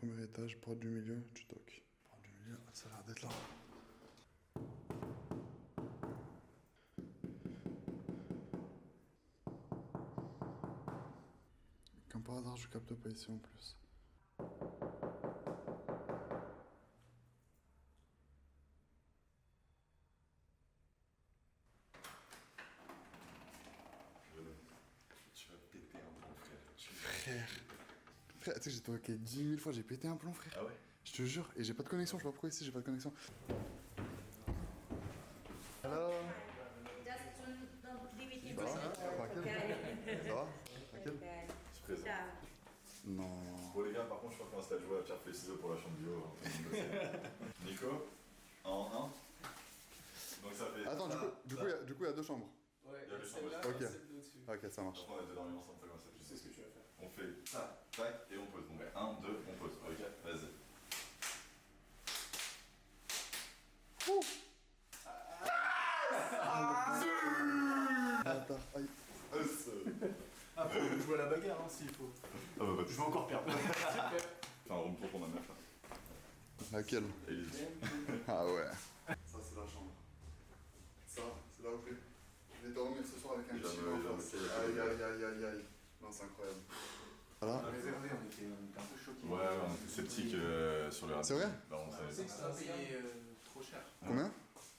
premier étage, porte du milieu, tu toques. Porte du milieu, ça a l'air d'être là. Comme par hasard, je capte pas ici en plus. Tu vas péter un plomb, frère. Frère, tu sais, j'ai toqué 10 000 fois, j'ai pété un plomb, frère. Ah ouais? Je te jure, et j'ai pas de connexion, je sais pas pourquoi ici j'ai pas de connexion. Hello. Ça va? Tranquille? Ça va? Tranquille? Je suis présent. Non. Bon les gars, par contre, je crois qu'on va se jouer à pierre feuille ciseaux pour la chambre bio. Nico, en 1. Donc ça fait... Attends, du coup, il y a deux chambres. Ouais, Il y a les chambres. Ok. celle d'au-dessus. Ok, ça marche. Après, on a deux dormir ensemble, comme ça. Je sais ce que tu vas faire. On fait tac, tac, et on pose. Donc 1, 2, on pose. Ok, vas-y. Attends, aïe. Ah, faut jouer à la bagarre hein, s'il faut. Ah bah, Je vais encore perdre. Fais un room tour pour ma meuf là. Laquelle? Elise. Ah ouais. Ça, c'est la chambre. Ça, c'est là où je vais dormir ce soir avec un petit Aïe, aïe, aïe, aïe, aïe. Non, c'est incroyable. Voilà. On a réservé, on était un peu choqués. Ouais, on était sceptiques sur le rap. C'est vrai? Bah, on On savait sait que pas. ça a payé trop cher. Combien?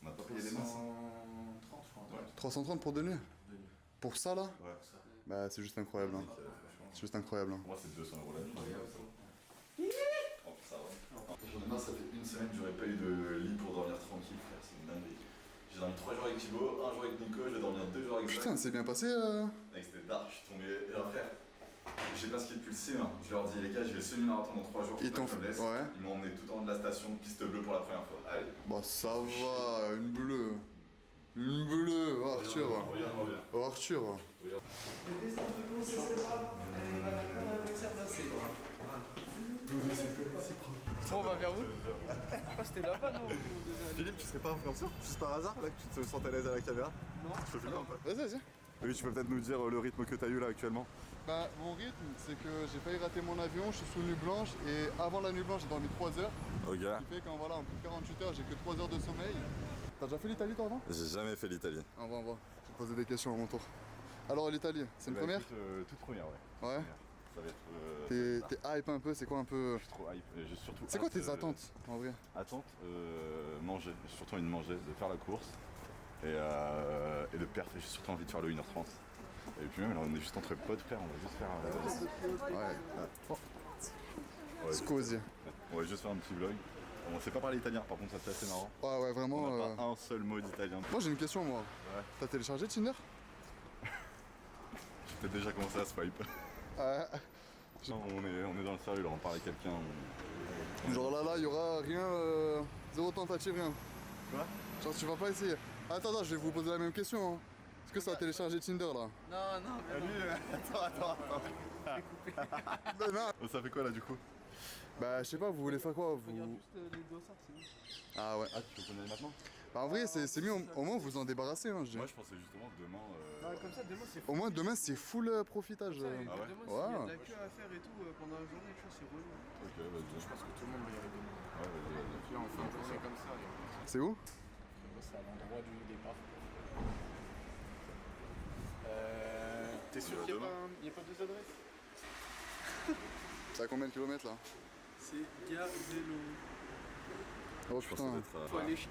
On a pas payé des masses. 130, je crois. Ouais. 330 pour 2 nuits? De nuit. Pour ça, là? Ouais. Ça. Bah, c'est juste incroyable. Hein. C'est juste incroyable. Hein. Pour moi, c'est 200 € la nuit. Oh, ça va. J'en ai marre, ça fait une semaine que j'aurais pas eu de lit pour dormir tranquille, frère. C'est une dinguerie. J'ai dormi 3 jours avec Thibaut, 1 jour avec Nico, je vais dormir 2 jours avec Zach. Putain, c'est bien passé. Mec, c'était dark, je suis tombé. Et là, frère, j'ai pas skié depuis le C1. Je leur dis, les gars, je vais semi-marathon dans 3 jours. Ils t'ont fait. fait. Ouais. Ils m'ont emmené tout en haut de la station, piste bleue pour la première fois. Allez. Bah, ça va, une bleue. Une bleue, oh, Arthur. Regarde-moi bien. Oh, Arthur. Regarde. Le destin de gauche, c'est pas. Elle va faire passer. Bon, on va vers où? C'était là-bas, non? Philippe, tu serais pas influenceur juste par hasard là que tu te sens à l'aise à la caméra? Non. Tu peux filmer un peu? Vas-y, vas-y. Oui, tu peux peut-être nous dire le rythme que t'as eu là actuellement? Bah, mon rythme, c'est que j'ai failli rater mon avion, je suis sous nuit blanche et avant la nuit blanche, j'ai dormi 3 heures. Ok. Ce qui fait qu'en voilà, en plus de 48 heures, j'ai que 3 heures de sommeil. T'as déjà fait l'Italie toi avant? J'ai jamais fait l'Italie. On va. Je vais poser des questions à mon tour. Alors, l'Italie, c'est une première? Toute première, ouais. Ouais. Ça va être. T'es hype un peu, c'est quoi un peu? Je suis trop hype. J'ai surtout. C'est quoi hâte, tes attentes en vrai? Attentes, manger. J'ai surtout envie de manger, de faire la course et de perdre. J'ai surtout envie de faire le 1h30. Et puis même, là, on est juste entre potes, frère, on va juste faire. Ouais. Ouais, Scusi. on va juste faire un petit vlog. On sait pas parler italien, par contre, ça c'est assez marrant. Ouais, vraiment. On n'a pas un seul mot d'italien. Moi, j'ai une question, moi. Ouais. T'as téléchargé Tinder? J'ai peut-être déjà commencé à swipe. Ouais. Non, on est dans le sérieux, là, on parle à quelqu'un. Genre là, il y aura rien, zéro tentative, rien. Quoi? Genre tu vas pas essayer. Attends, je vais vous poser la même question. Hein. Est-ce que ça a téléchargé Tinder là? Non, Attends. Non. Ça fait quoi là du coup? Bah je sais pas, vous voulez faire quoi vous... Regarde juste les dossards, c'est bon. Ah ouais. Ah, tu veux qu'on aille maintenant? Bah en vrai c'est mieux, au moins vous en débarrassez. Hein, je dis. Moi je pensais justement demain. Comme ça, demain, c'est Au moins demain c'est full profitage. Ça, et Ah ouais? demain, s'il y a de Ouais. la queue à faire et tout pendant la journée, tu vois, c'est relou. Ok, vas-y. Je pense que tout le monde va y aller demain. Ouais, vas-y. Là, on fait un journée comme ça. C'est où? C'est à l'endroit du départ. T'es sûr qu'il n'y a pas deux adresses? C'est à combien de kilomètres là? C'est Gare Vélo. Oh Je pensais putain. d'être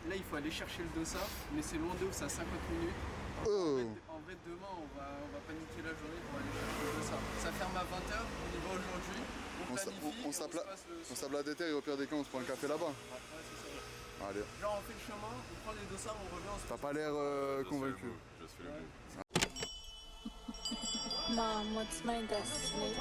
Là, il faut aller chercher le dossard, mais c'est loin d'eux, c'est à 50 minutes. Oh. En vrai, demain, on va paniquer la journée pour aller chercher le dossard. Ça ferme à 20h, on y va aujourd'hui, on planifie, On s'abla des terres et au pire des cas on se prend un café là-bas. Ouais, c'est ça. Allez. Genre, on fait le chemin, on prend les dossards, on revient, on se T'as pas l'air convaincu. Je suis le bleu. Mom, what's my destiny?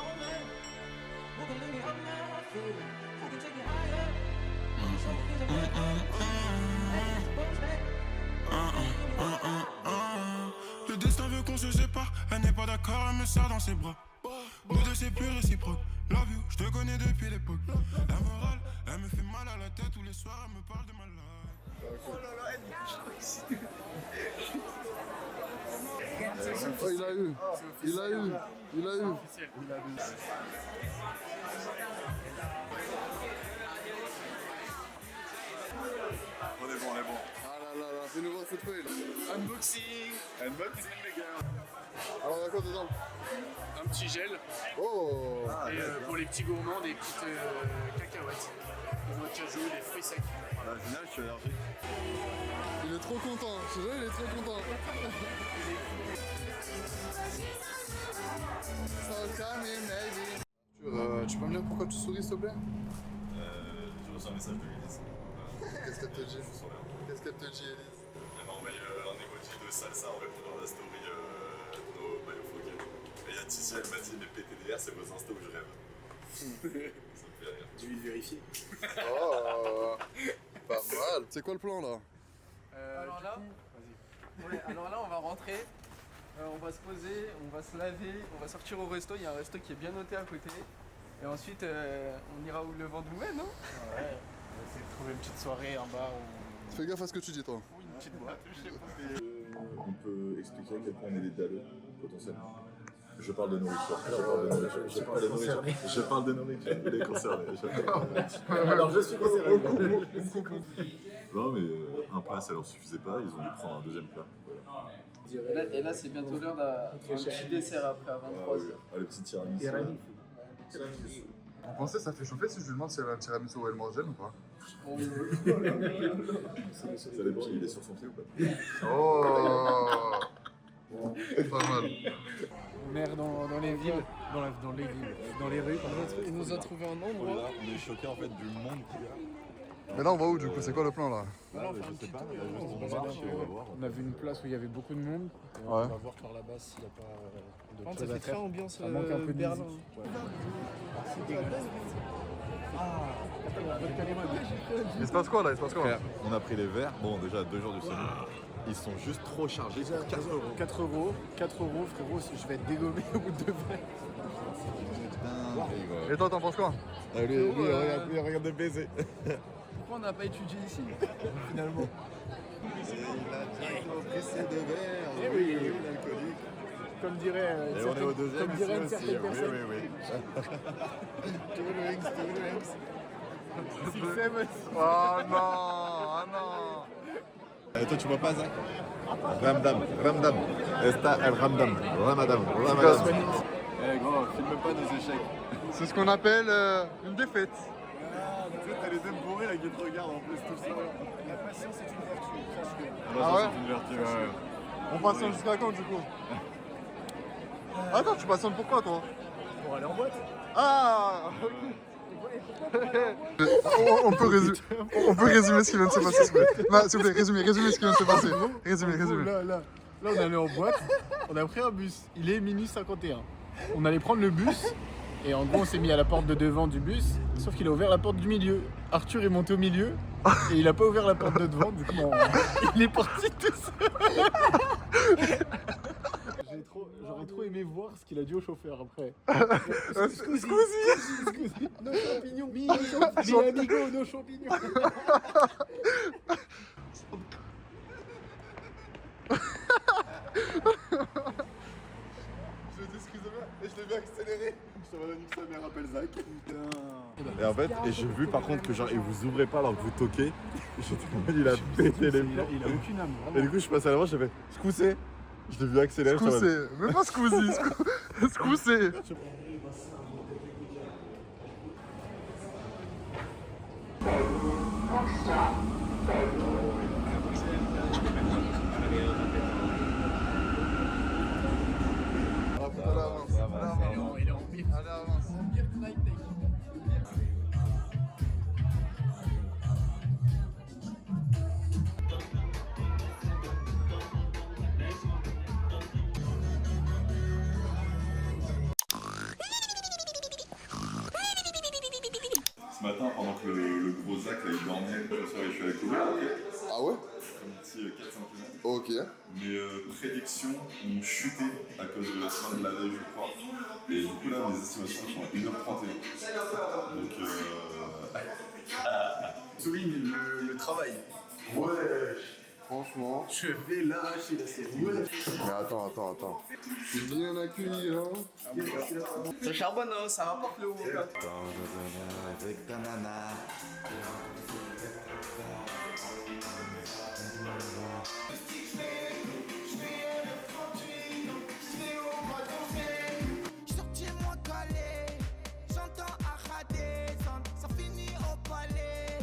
Le destin veut qu'on se sépare, elle n'est pas d'accord, elle me serre dans ses bras. Nous deux c'est plus réciproque. Love you, je te connais depuis l'époque. La morale, elle me fait mal à la tête tous les soirs, elle me parle de ma life. Oh là là, elle est Oh, il a eu. Il a eu. Il a eu. On est bon, on est bon. Ah là là là, fais-nous voir cette feuille là. Unboxing. Unboxing les gars. Alors, il y a quoi dedans? Un petit gel. Oh. Et pour les petits gourmands, des petites cacahuètes. Des noix de cajou, des fruits secs. Là, génial, je suis allergique. Il est trop content. Je sais, il est trop content. Tu peux me dire pourquoi tu souris, s'il te plaît? J'ai reçu un message de Elise. Qu'est-ce qu'elle te dit? Qu'est-ce qu'elle te dit, Elise? Elle m'a envoyé un emoji de salsa en répondant à la story de nos maillots floqués. Et il y a Tizi, elle m'a dit, mais PTDR, c'est vos instas où je rêve. Ça me fait rire. Tu veux le vérifier? Oh, pas mal. C'est quoi le plan là? Alors là, on va rentrer. On va se poser, on va se laver, on va sortir au resto. Il y a un resto qui est bien noté à côté. Et ensuite, on ira où le vent nous mène, non? Ouais, on va essayer de trouver une petite soirée en bas ou Fais gaffe à ce que tu dis, toi. une petite boîte. Je sais pas. On peut expliquer à quel point on est des dalleux, potentiellement. Je parle de nourriture. Je parle de nourriture. Je parle de nourriture. Je parle de nourriture. Il est concerné. Alors je suis concerné. Non, mais un plat, ça leur suffisait pas. Ils ont dû prendre un deuxième plat. Voilà. Et là c'est bientôt l'heure d'un petit dessert après à 23h. Ah, le petit tiramisu. Vous pensez que ça fait chauffer si je lui demande si elle a un tiramisu ou elle mange ou pas? Ça dépend, il est sur son pied ou pas. Oh. Pas mal. On erre dans les villes, dans les rues. Il nous a trouvé un endroit. On est choqués en fait du monde qu'il y a. Mais là on va où du coup? C'est quoi le plan là? Je sais pas, on marche et on va voir. On a vu une place où il y avait beaucoup de monde. Et Ouais. On va voir par là-bas s'il n'y a pas de Ça choses à fait très faire. ambiance Ça manque un peu de Berlin. musique. Ouais. Il se passe quoi là? Il se passe quoi? On a pris les verres. Bon, déjà 2 jours du semaine. Ils sont juste trop chargés. Déjà, Pour 4 euros. 4 euros, frérot, je vais être dégommé au bout de 2 verres. Et toi t'en penses quoi? Allez, lui, regarde de baiser. Pourquoi on n'a pas étudié ici finalement? Eh oui, comme dirait, Et on est au deuxième. comme dirait une ici aussi. certaine personne. Oui. S'il fait, Oh non! Ah non! Et toi, tu vois pas, Zach? Ramdam. Esta el Ramdam. Ramadan. Eh gros, filme pas nos échecs. C'est ce qu'on appelle une défaite. Tu sais, t'as les deux bourrés là qui te regardent en plus tout ça. La patience est une vertu, sache-le. Ah ouais? C'est une vertu, ouais. On patiente jusqu'à quand du coup? Attends, tu patientes pourquoi toi? pour aller en boîte. Ah! on peut résumer ce qui vient de se passer, s'il vous plaît. Non, s'il vous plaît, résumez ce qui vient de se passer. Résumez. Là, on est allé en boîte, on a pris un bus. Il est minuit 51. On allait prendre le bus. Et en gros, on s'est mis à la porte de devant du bus, sauf qu'il a ouvert la porte du milieu. Arthur est monté au milieu et il a pas ouvert la porte de devant, du coup, il est parti tout seul. J'aurais trop aimé voir ce qu'il a dit au chauffeur après. Scusi. Nos champignons. Mi amigo, nos champignons. Et je l'ai bien accéléré. Je te redonne que sa mère appelle Zach. Putain. Et en fait, j'ai vu par contre que genre, et vous ouvrez pas alors que vous toquez. J'étais en mode, il a pété les plombs. Il a aucune âme, Et vraiment. du coup, je passe à l'avant, j'ai fait scousser. Je l'ai vu accélérer. j'étais en mode, Scousé, même pas Scousy, Scousé. Il est en pire. Allez, avance. Pire que Night Tech. Ce matin, pendant que le gros Zach là, il dormait, je suis allé courir, Ah ouais? un petit 4-5 km. Ok. Mes prédictions ont chuté à cause de la semaine de la veille, je crois. Et du coup, là, mes estimations sont à 1h31. Donc, Souligne le travail. ouais, Franchement. Je vais lâcher la série. Mais attends. C'est bien accueilli, hein. Ça charbonne, hein, ça rapporte le haut. Avec ta nana. Sorti moins calé, j'entends Aha descendre, ça finit au palais.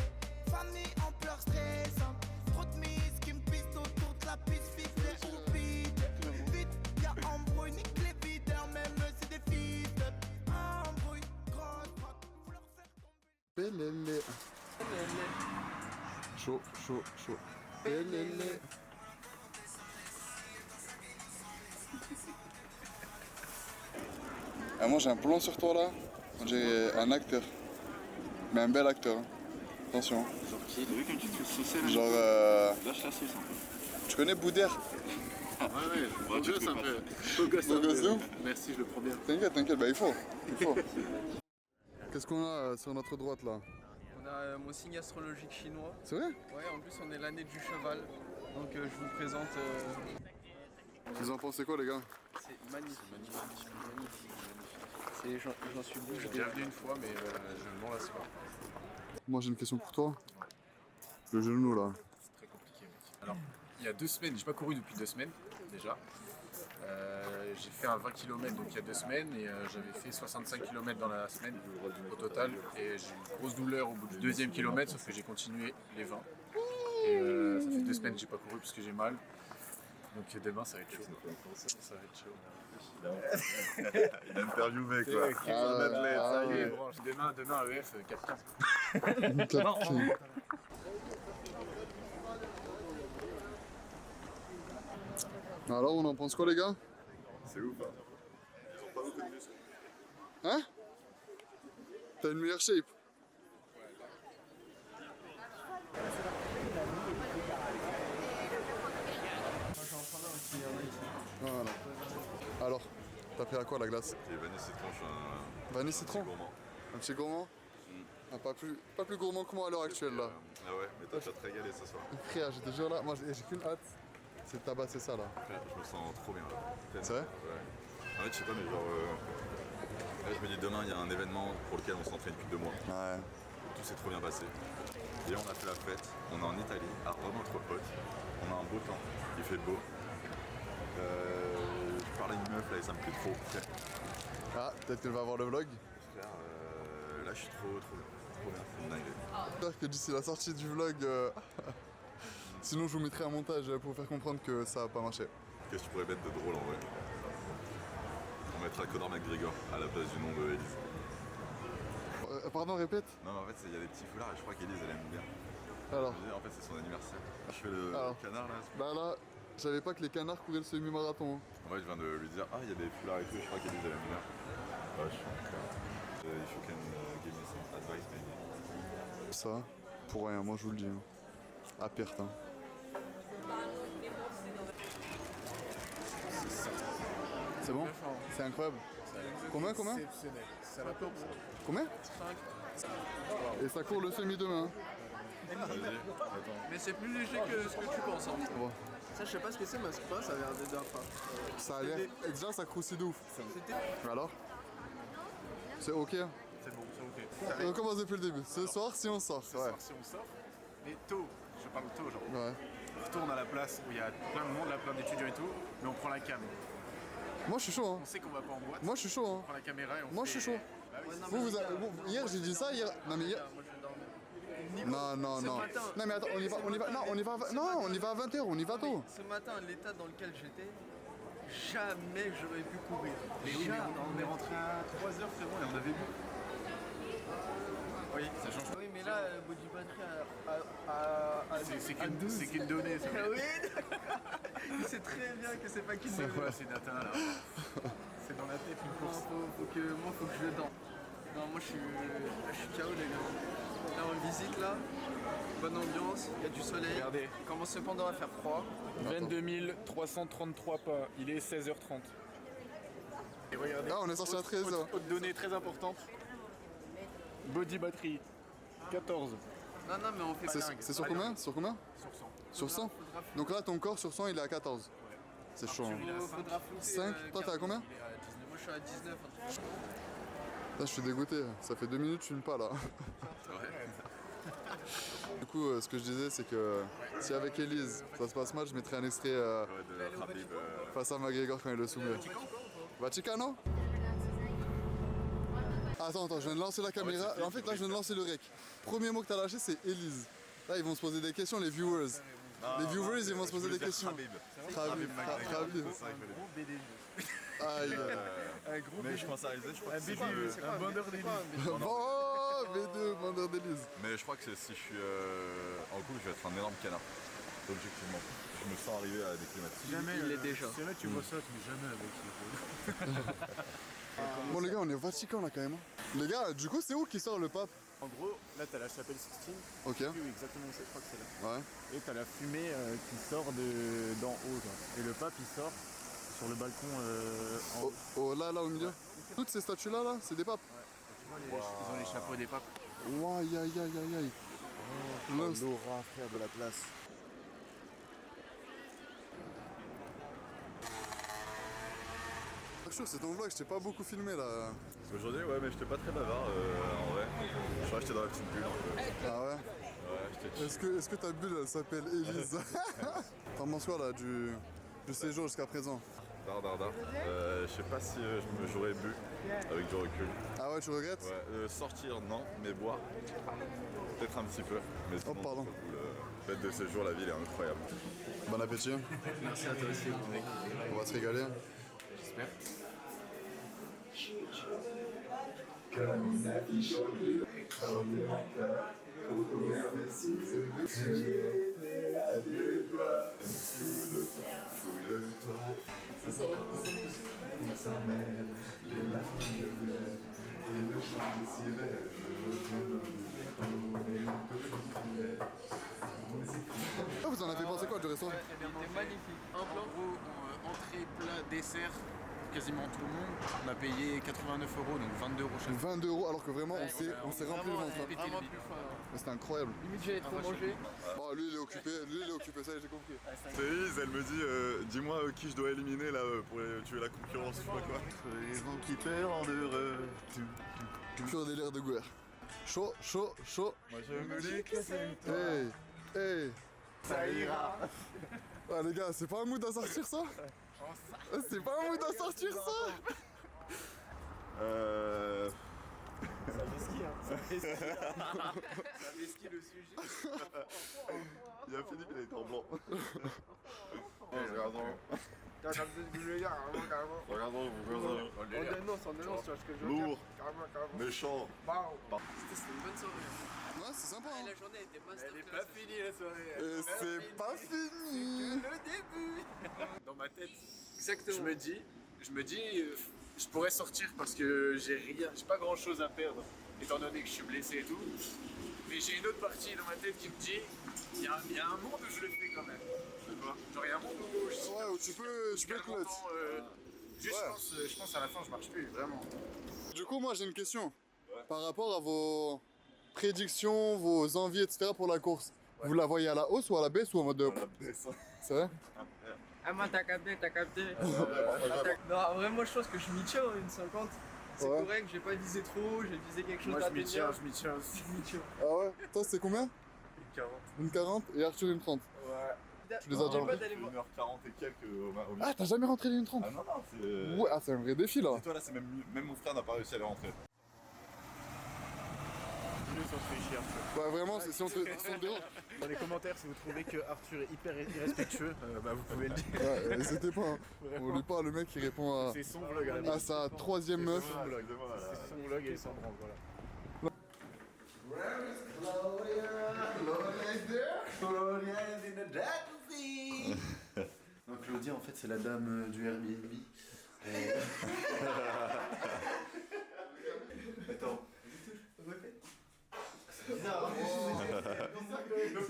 Famille en pleurs stressant, trop de mises qui me pissent autour de la piste, ficelée ou vide. Vite, y'a embrouille, nique les videurs, même c'est des fils. Embrouille, grosse droite, faut leur faire tomber. Pélélé. Chaud. Pélélé. Ah, moi j'ai un plan sur toi là. J'ai un acteur. Mais un bel acteur. Hein. Attention. Genre qui? T'as vu comme tu te fais saucer là? Genre Lâche la sauce un peu. tu connais Boudère? Ouais, beau tu gosse peux un pas. peu. Beau gosse Beau un gosse de peu. ouf. Merci, je le prends bien. T'inquiète, bah il faut. Qu'est-ce qu'on a sur notre droite là? On a mon signe astrologique chinois. C'est vrai? Ouais, en plus on est l'année du cheval. Donc je vous présente. Vous en pensez quoi les gars? C'est magnifique. J'en suis bouche J'ai déjà venu une fois, mais je m'en lasse pas. Moi j'ai une question pour toi. Le genou là. C'est très compliqué, mec. Alors, il y a 2 semaines, j'ai pas couru depuis 2 semaines déjà. J'ai fait un 20 km donc il y a 2 semaines et j'avais fait 65 km dans la semaine au total. Et j'ai eu une grosse douleur au bout du 2e kilomètre, sauf que j'ai continué les 20. Et ça fait 2 semaines que j'ai pas couru parce que j'ai mal. Donc demain ça va être chaud. Ça va être chaud. Il a interviewé quoi. C'est un athlète, ça y est, branche. Demain EF 4-15. Alors on en pense quoi les gars? C'est ouf, hein. Hein? T'as une meilleure shape? Voilà. Alors, t'as pris à quoi la glace? Et vanille citron, je suis un Vanille citron? gourmand. Un petit gourmand? Ah, pas plus gourmand que moi à l'heure actuelle là. Ah ouais, mais t'as déjà te régalé ce soir. Frère, j'étais déjà là, moi j'ai qu'une hâte, c'est de tabasser ça là. Frère, je me sens trop bien là. C'est vrai? Ouais. En fait, je sais pas, mais genre. Là, je me dis demain, il y a un événement pour lequel on s'entraîne depuis 2 mois. Ouais. Tout s'est trop bien passé. Et là, on a fait la fête. On est en Italie, à Rome entre potes. On a un beau temps, il fait beau. Je parle à une meuf là et ça me plaît trop. Frère, Ah, peut-être qu'elle va voir le vlog. là, je suis trop bien. C'est une dinguerie. J'espère que d'ici la sortie du vlog, sinon je vous mettrai un montage pour vous faire comprendre que ça a pas marché. Qu'est-ce que tu pourrais mettre de drôle en vrai? On mettra Conor McGregor à la place du nom de Elise. Pardon, répète. Non, en fait, il y a des petits foulards et je crois qu'Elise elle aime bien. Alors, Je veux dire, en fait, c'est son anniversaire. Je fais le Alors. canard là. bah là, je savais pas que les canards couraient le semi-marathon. Hein. En fait, je viens de lui dire, ah, il y a des foulards et tout, je crois qu'Elise elle aime bien. Ouais, je suis en cœur. Il faut quand même give me some advice, maybe. Ça, pour rien, moi je vous le dis. Hein. À perte. Hein. C'est bon? C'est incroyable. Combien? Exceptionnel. Ça va pas pour Combien? Et ça court le semi demain. Mais c'est plus léger que ce que tu penses. Hein. Bon. Ça, je sais pas ce que c'est, mais c'est pas, ça a l'air d'être pas. Ça a l'air. Et déjà, ça croustille de ouf. C'était. Alors? C'est ok? Hein. C'est bon, c'est ok. On commence depuis le début. Ce soir, si on sort. Ce Ouais. soir, si on sort, mais tôt, je parle tôt, genre. Ouais. On retourne à la place où il y a plein de monde, là, plein d'étudiants et tout, mais on prend la cam. Moi je suis chaud. Hein. On sait qu'on va pas en boîte, Moi je suis chaud. Hein. on prend la caméra et on Moi je fait- suis chaud. Bah oui, Hier j'ai dit ça, hier. Non mais hier. Moi, je vais dormir. Nico, Non. ce matin- Non mais attends, on y va. Non, on y va. Non, on y va à 20h, on y va tôt. Ce matin, l'état dans lequel j'étais, jamais j'aurais pu courir. Mais oui, mais on est rentré à 3h, frérot, et on avait bu. Oui, ça change. Oui, mais là, Body Battery à C'est qu'une donnée, ça. Ah oui, il sait très bien que c'est pas qu'il C'est me quoi ces data là? C'est dans la tête une course. faut que je le dors. Non, moi je suis KO les gars. Là on visite là, bonne ambiance, il y a du soleil. Regardez. Il commence cependant à faire froid. 22 333 pas, il est 16h30. Et regardez. Ah, on est sorti à 13h. Autre donnée très importante. Body battery 14 Non, mais on fait pas dingue. C'est sur combien? Sur combien? sur 100. Sur 100? Donc là, ton corps sur 100, il est à 14. C'est chaud. Hein. Faudra flouter, 5? Toi, t'es à combien? Il est à 19. Moi, je suis à 19. Là, je suis dégoûté. Ça fait 2 minutes, je filme pas là. Du coup, ce que je disais, c'est que si avec Elise ça se passe mal, je mettrai un extrait face à McGregor quand il le soumet. Vaticano? Attends, je viens de lancer la caméra. En fait, là, je viens de lancer le rec. Premier mot que t'as lâché, c'est Elise. Là, ils vont se poser des questions, les viewers. Les viewers, ils vont se poser des questions. Khabib. Aïe. Un gros Mais je pense à réaliser, je crois que c'est un bandeur d'élite. Oh, V2, vendeur d'Elise. Mais je crois que si je suis en couple, je vais être un énorme canard. Objectivement. Je me sens arriver à des kilomètres. Jamais, il l'est déjà. C'est vrai, tu vois ça, mais jamais avec les Bon, les gars, on est au Vatican là quand même. Les gars, du coup, c'est où qui sort le pape? En gros, là, t'as la chapelle Sixtine. Ok. Oui, exactement, je crois que c'est là. Ouais. Et t'as la fumée qui sort d'en haut. Genre. Et le pape, il sort sur le balcon en haut. Oh, là, au milieu. Toutes ces statues-là, là, c'est des papes. Ils ont les chapeaux des papes. Ouah, aïe, aïe, aïe, aïe, aïe. L'aura, frère, de la place. C'est ton vlog, je t'ai pas beaucoup filmé là. Aujourd'hui, ouais, mais j'étais pas très bavard en vrai. Je crois que j'étais dans la petite bulle un peu. Ah ouais? Ouais, j'étais Est-ce que ta bulle elle s'appelle Elise? T'en penses quoi là du séjour jusqu'à présent? Dardardard. Je sais pas si j'aurais bu avec du recul. Ah ouais, tu regrettes? Ouais, sortir, non, mais boire, peut-être un petit peu. Mais sinon, pardon. Le fait de séjour, la ville est incroyable. Bon appétit. Merci à toi aussi. On va se régaler. J'espère. Ah, vous en avez pensé quoi du restaurant? C'était magnifique. Un plan, gros, entrée, plat, dessert, quasiment tout le monde. On a payé 89 €, donc 22 € chaque. 22 € alors que vraiment on s'est rempli le ventre. hein. Vraiment plus fin. Mais c'était incroyable. Limite, j'allais trop manger. Bon, lui il est occupé, ça y est, j'ai compris. C'est Elise, elle me dit dis-moi qui je dois éliminer là pour tuer la concurrence, je sais pas quoi. Les gens qui perdent de Pur délire de guerre. Chaud. Moi je me dis que c'est Hey. Ça ira. Ah les gars, c'est pas un mood à sortir ça? C'est pas un mood à sortir ça? Ça vesquille le sujet. Il a Philippe, il a été en blanc. Regardons, On dénonce, tu vois ce que je veux dire. lourd, méchant. C'était une bonne soirée. Ouais, c'est sympa hein. La journée était masterclass. Elle est pas finie la soirée. Et c'est pas fini. Le début. Dans ma tête, Exactement. je me dis, je pourrais sortir parce que j'ai pas grand chose à perdre, étant donné que je suis blessé et tout. Mais j'ai une autre partie dans ma tête qui me dit, il y a un monde où je le fais quand même. Tu vois, genre il y a un monde où je Ouais, où tu peux suis clutch. content. Juste, je pense à la fin, je marche plus, vraiment. Du coup, moi j'ai une question. Par rapport à vos prédictions, vos envies, etc. pour la course, vous la voyez à la hausse ou à la baisse ou en mode. C'est vrai? Ah, moi, t'as capté. Non, en vrai, moi, je pense que je m'y tiens, une 50. C'est Ouais. correct, j'ai pas visé trop, j'ai visé quelque chose Moi, je m'y tiens, d'atteignable. Je m'y tiens. Ah ouais? Toi, c'est combien? 40. Une 40 et Arthur une 30. Ouais. Tu les as déjà N'oublie pas remplis? d'aller voir. 1h40 et quelques au milieu. Ah, t'as jamais rentré une 30? Ah non, c'est. Ouais, ah, c'est un vrai défi là. Et toi là, c'est même mon frère n'a pas réussi à les rentrer. Dis-le si on se fait chier, Arthur. Ouais, vraiment, si on te dérange. Dans les commentaires, si vous trouvez que Arthur est hyper irrespectueux, vous pouvez le dire. Ouais, n'hésitez pas. Hein. On lui parle, le mec qui répond à. C'est son vlog à la À sa troisième meuf. C'est son vlog. C'est son vlog et il s'en branle, voilà. Donc Claudia en fait c'est la dame du Airbnb. Attends. C'est bizarre. Je me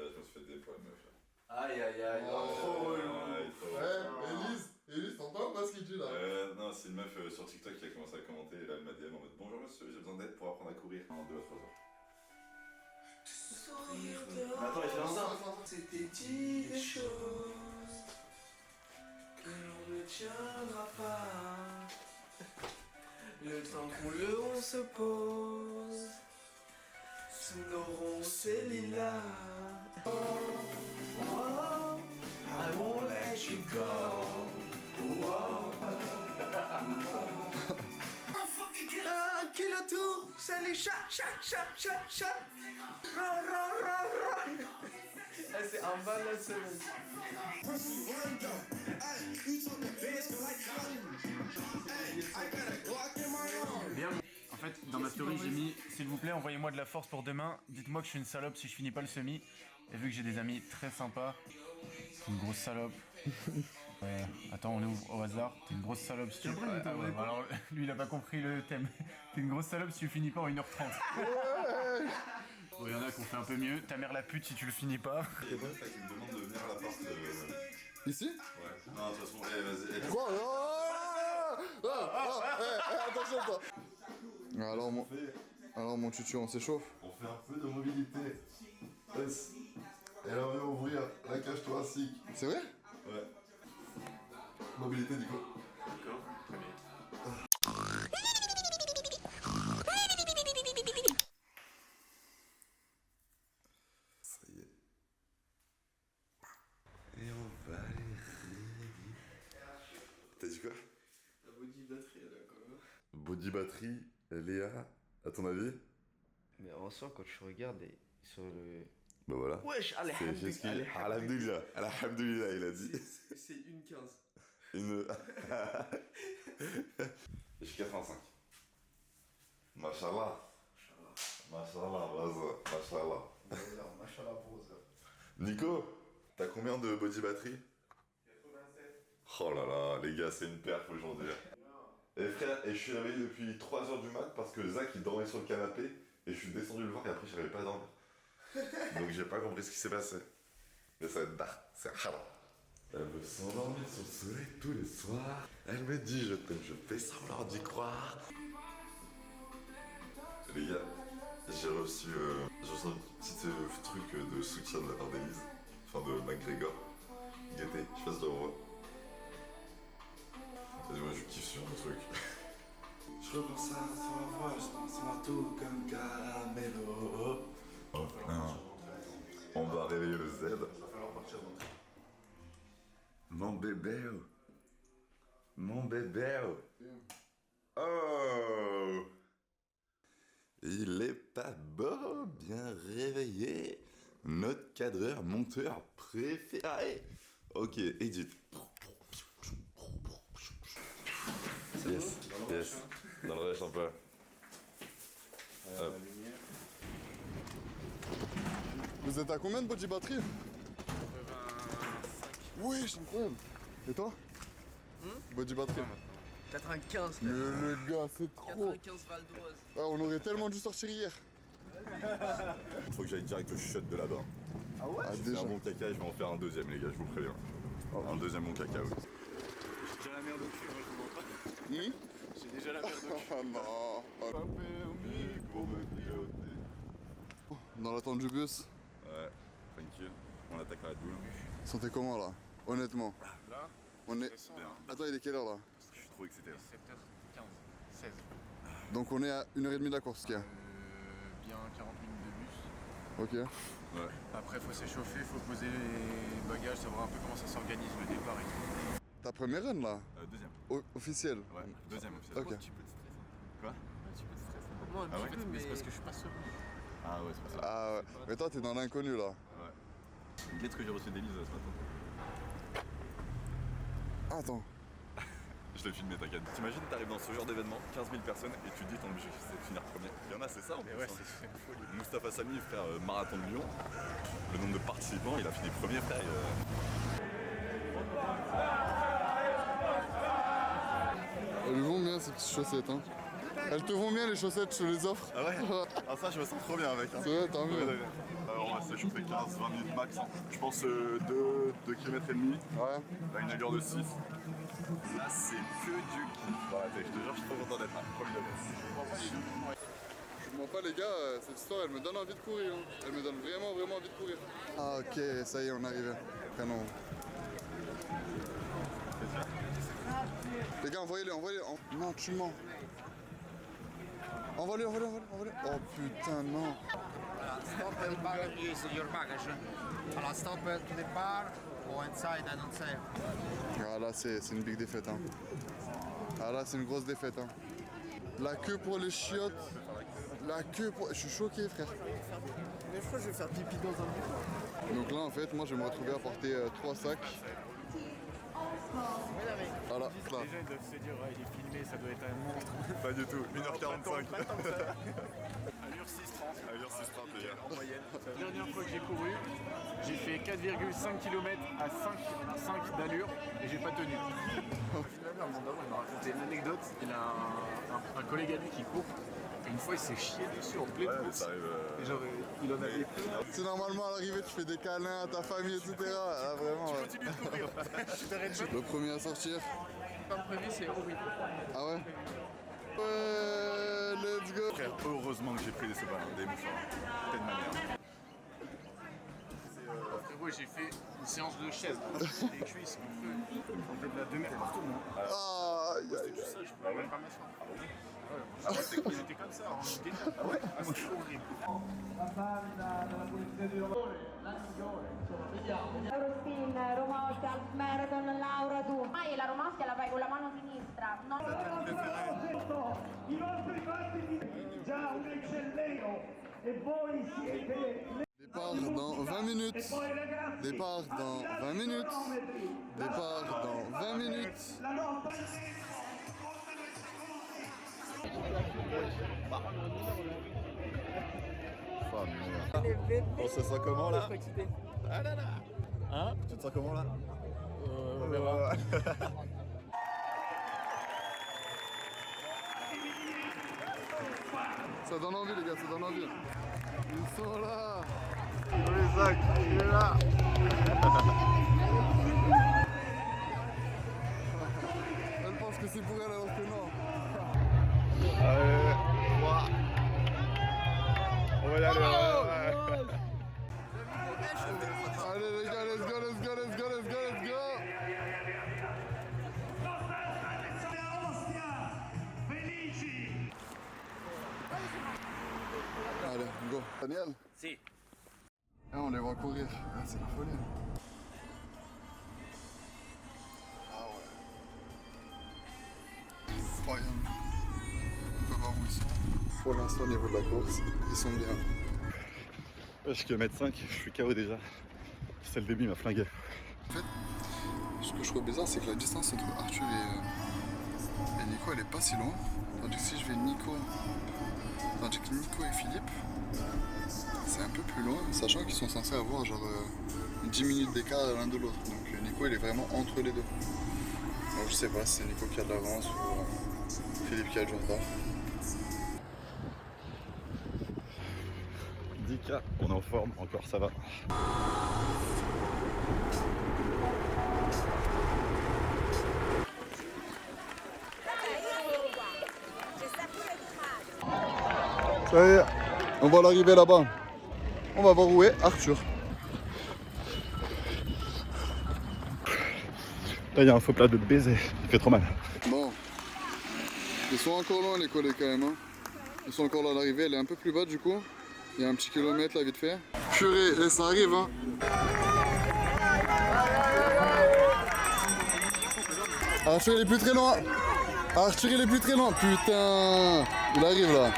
suis fait des poils meuf. Aïe aïe aïe. Trop relou. Ouais, Élise, t'entends pas ce qu'il dit là? non, c'est une meuf sur TikTok qui a commencé à commenter et là elle m'a DM en mode bonjour monsieur, j'ai besoin d'aide pour apprendre à courir en 2 à 3 heures. Mais attends, il fait ça. C'était dit des choses que l'on ne tiendra pas. Le temps qu'on on se pose sous nos ronces et lilas. Oh, oh, I won't let you go. Oh, ah, qui le tour, c'est les chats. C'est un bal la semaine. Bien. En fait, dans ma story, j'ai mis s'il vous plaît, envoyez-moi de la force pour demain. Dites-moi que je suis une salope si je finis pas le semi. Et vu que j'ai des amis très sympas, c'est une grosse salope. Attends, on est au hasard. T'es une grosse salope si tu. Alors, lui, il a pas compris le thème. T'es une grosse salope si tu finis pas en 1h30. Bon, il y en a qui ont fait un peu mieux. Ta mère la pute si tu le finis pas. Il y a des meufs qui me demandent de venir à l'appart. Ici? Ouais. Non, de toute façon, vas-y. Quoi? Attention toi. Alors mon tutu, on s'échauffe. On fait un peu de mobilité. Yes. Et là, on vient ouvrir la cage thoracique. C'est vrai? Ouais. Mobilité, Nico. D'accord, très bien. Ça y est. Et on va les réveiller. T'as dit quoi? La body batterie là quand même. Body batterie, Léa, à ton avis? Mais en soi, quand je regarde sur le. Bah voilà. Wesh, C'est ce qu'il... Alhamdoulilah, Alhamdoulilah, il a dit. C'est une 15. Une... Je suis 85. Mashallah. Mashallah, Mashallah. Machallah pour ça. Nico, t'as combien de body batterie? 87. Oh là là, les gars, c'est une perf aujourd'hui. Et frère, je suis réveillé depuis 3h du mat parce que Zach il dormait sur le canapé et je suis descendu le voir et après j'arrivais pas à dormir. Donc j'ai pas compris ce qui s'est passé. Mais ça va être dark, c'est haram. Elle veut s'endormir sur le soleil tous les soirs. Elle me dit je t'aime, je fais semblant d'y croire. Les gars, j'ai reçu un petit truc de soutien de la part d'Elise. Enfin de McGregor. Gaieté, je sais pas si tu vois. Vas-y, moi je kiffe sur le truc. Je repense à ton voix, je pense à tout comme Caramello. Oh, non. On va réveiller le Z. Il va falloir partir d'entrée. Mon bébé. Mon bébé. Oh. Il est pas beau, bien réveillé. Notre cadreur, monteur préféré. Ok, edit. Yes, yes. Dans le rush un peu. Hop. Vous êtes à combien de body batterie? 85. Oui, c'est incroyable. Et toi? Body batterie. 95. Mais le gars, c'est trop. 95 Val d'Oise. Ah, on aurait tellement dû sortir hier. Faut que j'aille direct au shot de là-bas. Ah ouais? J'ai fait un bon caca, je vais en faire un deuxième, les gars, je vous préviens. Un deuxième bon caca, oui. J'ai déjà la merde au cul, moi je vous mens pas. J'ai déjà la merde au cul. Ah non. Pas permis pour me piloter. Dans l'attente du bus, Ouais, tranquille. On attaque la boule. sentez comment là? Honnêtement. Là, On est. Bien. Attends, il est quelle heure là? Je suis trop excité. 7h15. 16. Donc on est à 1h30 de la course, Kia. Bien 40 minutes de bus. Ok. Ouais. Après, faut s'échauffer, faut poser les bagages, savoir un peu comment ça s'organise le départ et tout. Ta première run là? Deuxième. Officielle? Ouais, deuxième officiel. Ok. Un petit peu de stress. Quoi? Un petit peu de stress. Moi, un Ah petit ouais, peu, mais c'est parce que je suis pas seul. Ah ouais, c'est pour ça. Ah ouais. Mais toi, t'es dans l'inconnu là. Ouais. Guette ce que j'ai reçu d'Elise ce matin. Attends. Je l'ai filmé, t'inquiète. T'imagines, t'arrives dans ce genre d'événement, 15 000 personnes, et tu te dis ton objectif c'est de finir premier. Il y en a, c'est ça en plus. Ouais, hein. c'est une folie. Moustapha Samy, frère, marathon de Lyon. Le nombre de participants, il a fini premier, frère. Elles vont bien ces petites chaussettes, hein. Elles te vont bien les chaussettes, je te les offre. Ah ouais? Ah ça, je me sens trop bien avec. Hein. C'est vrai, tant mieux. On va s'échauffer 15-20 minutes max. Hein. Je pense 2 km et demi. Ouais. À une allure de 6. Là, c'est que du kiff. Voilà, je te jure, je suis trop content d'être là. Premier degré. Je Moi pas les gars, cette histoire elle me donne envie de courir. Hein. Elle me donne vraiment envie de courir. Ah ok, ça y est, on est arrivé. Canon. Les gars, envoyez-les. Non, tu mens. Envoie-les. Oh putain, non. Stop the bar is your baggage. Alors stop to the bar or inside, I don't say. Ah là, c'est une big défaite. Hein. Ah là, c'est une grosse défaite. Hein. La queue pour les chiottes. Je suis choqué, frère. Mais je crois que je vais faire pipi dans un bus. Donc là, en fait, moi, je vais me retrouver à porter 3 sacs. Voilà, là. Les gens ils doivent se dire, ouais, il est filmé, ça doit être un monstre. Pas du tout, 1h45. Allure 6:30. Allure 6:30 les gars. En moyenne. La dernière fois que j'ai couru, j'ai fait 4,5 km à 5 d'allure et j'ai pas tenu. Mon daron il m'a raconté une anecdote. Il a un collègue à lui qui court. Et une fois il s'est chié dessus en pleine course. Ça arrive. Et genre il en avait plus. C'est normalement à l'arrivée, tu fais des câlins à ta famille, etc. Là, vraiment. Ouais. Continue de courir. Je t'arrête pas. Le premier à sortir. Comme prévu, c'est Owen. Ah ouais? Ouais, let's go. Frère, heureusement que j'ai pris des mouchoirs. Telle manière. Frérot, j'ai fait une séance de chaise. Les cuisses en feu. On fait de la 2 mètres partout, non? Ah, aïe, aïe. Ça, je pouvais même pas m'asseoir. Ah ouais, ils étaient comme ça, en détail. Ah ouais? Ah, c'était horrible. Eurospin, Roma Oltre Half Marathon, Laura tu. Mai la romasca la fai con la mano sinistra. No. I vostri fatti già un eccelleo e voi siete Départ dans 20 minutes. Départ dans 20 minutes. Départ dans 20 minutes. On se sent comment là? Ah là là. Hein? Tu te sens comment là? On verra. Ça donne envie les gars, ça donne envie. Ils sont là. Oui Zach, il est là. Elle pense que c'est pour elle alors que non. Allez, 3. On va y aller. Allez les gars, let's go. Allez, go. Daniel? Si. Ah, on les voit courir. Ah, c'est la folie. Ah ouais. Incroyable. On peut voir où ils sont. Pour l'instant, au niveau de la course, ils sont bien. Je suis km 5, je suis KO déjà. C'est le début, il m'a flingué. En fait, ce que je trouve bizarre, c'est que la distance entre Arthur et Nico, elle est pas si loin. Tandis que si je vais Nico et Philippe, c'est un peu plus loin, sachant qu'ils sont censés avoir genre 10 minutes d'écart l'un de l'autre. Donc Nico, il est vraiment entre les deux. Donc je sais pas si c'est Nico qui a de l'avance ou Philippe qui a du retard. 10K, on est en forme, encore ça va. Ça y est, on va l'arriver là-bas. On va voir où est Arthur. Là, il y a un faux plat de baiser, il fait trop mal. Bon, ils sont encore loin les collègues quand même. Hein. Ils sont encore là à l'arrivée, elle est un peu plus bas du coup. Il y a un petit kilomètre là vite fait. Purée, et ça arrive hein. Arthur il est plus très loin. Arthur il est plus très loin. Putain, il arrive là.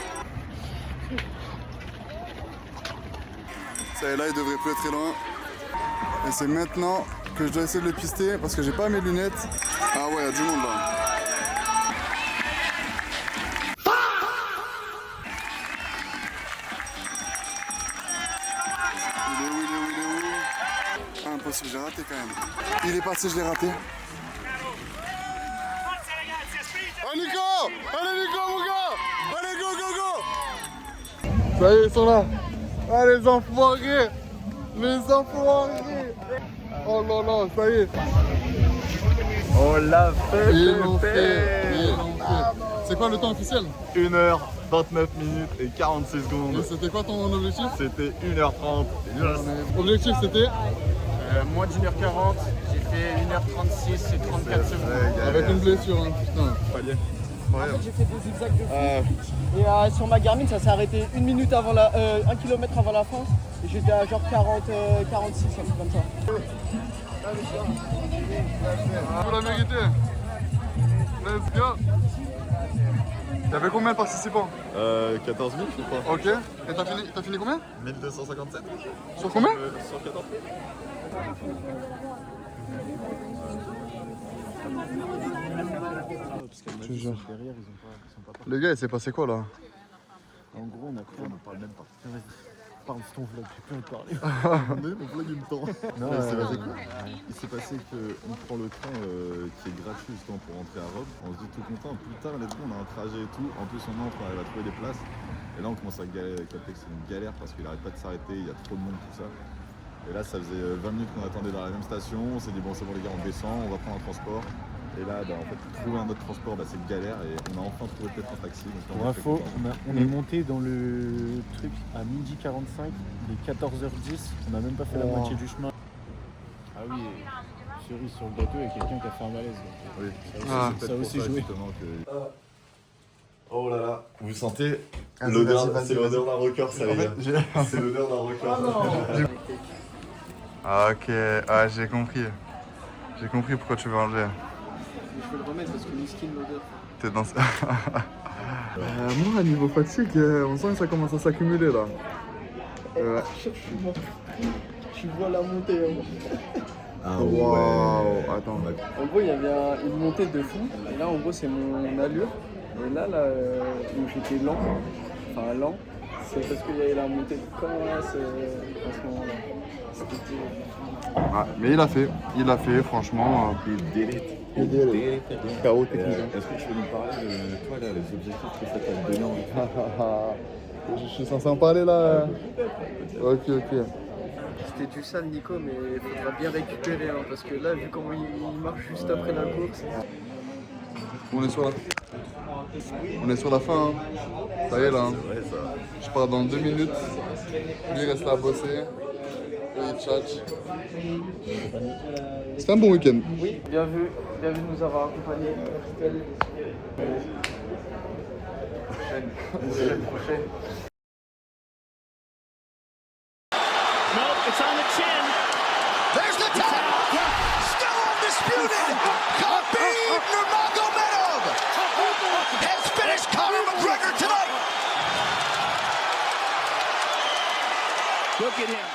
Ça y est, là il devrait plus être très loin. Et c'est maintenant que je dois essayer de le pister parce que j'ai pas mes lunettes. Ah ouais, il y a du monde là. Impossible, j'ai raté quand même. Il est passé, je l'ai raté. Oh Nico! Allez Nico mon gars! Allez go go go! Ça y est, ils sont là. Ah les enfoirés! Les enfoirés! Oh là là, ça y est! On l'a fait! Ils l'ont fait! Ils l'ont fait! C'est quoi le temps officiel? 1h 29 minutes et 46 secondes. Et c'était quoi ton objectif? C'était 1h30. Yes. Objectif c'était Moins d'1h40, j'ai fait 1h36 et 34 secondes. avec une blessure, hein, putain. En fait, j'ai fait des zigzags de fou. Et sur ma Garmin, ça s'est arrêté 1 minute avant 1 km avant la fin. Et j'étais à genre 40, 46, un truc comme ça. Pour la mérité. Let's go. Il y avait combien de participants? 14 000 je crois. Ok. Et t'as fini combien? 1257. Sur combien? Sur 14 000. Je te jure. Les gars, il s'est passé quoi là? En gros, on a pris. On parle même pas. Parle de ton vlog, j'ai plus envie de parler. Mon vlog il me tend. Non, Il s'est passé qu'on prend le train qui est gratuit justement pour rentrer à Rome. On se dit tout content. Plus tard, let's go, on a un trajet et tout. En plus, on entre, on arrive à trouver des places. Et là, on commence à capter que c'est une galère parce qu'il arrête pas de s'arrêter. Il y a trop de monde, tout ça. Et là, ça faisait 20 minutes qu'on attendait dans la même station. On s'est dit, bon, c'est bon, les gars, on descend, on va prendre un transport. Et là, en fait, pour trouver un autre transport, c'est une galère. Et on a enfin trouvé peut-être un taxi. Donc, pour info, on est monté dans le truc à 12h45, il est 14h10, on n'a même pas fait la moitié du chemin. Ah oui, cerise sur le gâteau, il y a quelqu'un qui a fait un malaise. Donc, oui, ça a aussi joué. Oh là là, vous sentez Vas-y, l'odeur, vas-y, c'est vas-y. l'odeur d'un record, ça les gars. C'est l'odeur d'un record. Ah, ok, ah, j'ai compris. J'ai compris pourquoi tu veux enlever. Je peux le remettre parce que miskin l'odeur. T'es dans ça. Moi, à niveau fatigue, on sent que ça commence à s'accumuler là. Tu vois la montée. Ah Waouh, attends. En gros, il y avait une montée de fou. Et là, en gros, c'est mon allure. Et là, où j'étais lent, c'est parce qu'il y avait la montée de commence à ce moment-là. Ah, mais il a fait, franchement. Chaos technique. Est-ce que tu veux nous parler de toi là, les objectifs que ça t'a donné en Je suis censé en parler là. Ok. C'était du sale, Nico, mais il faudra bien récupérer parce que là, vu comment il marche juste après la course. On est sur la fin. Hein. Ça y est là. Hein. C'est vrai ça. Je pars dans 2 minutes. Lui il reste là à bosser. Et il tchatche. C'était un bon week-end. Oui, bien vu de nous avoir accompagnés. Prochaine. There's the tap! Still undisputed! Khabib Nurmagomedov has finished Conor McGregor tonight! Look at him.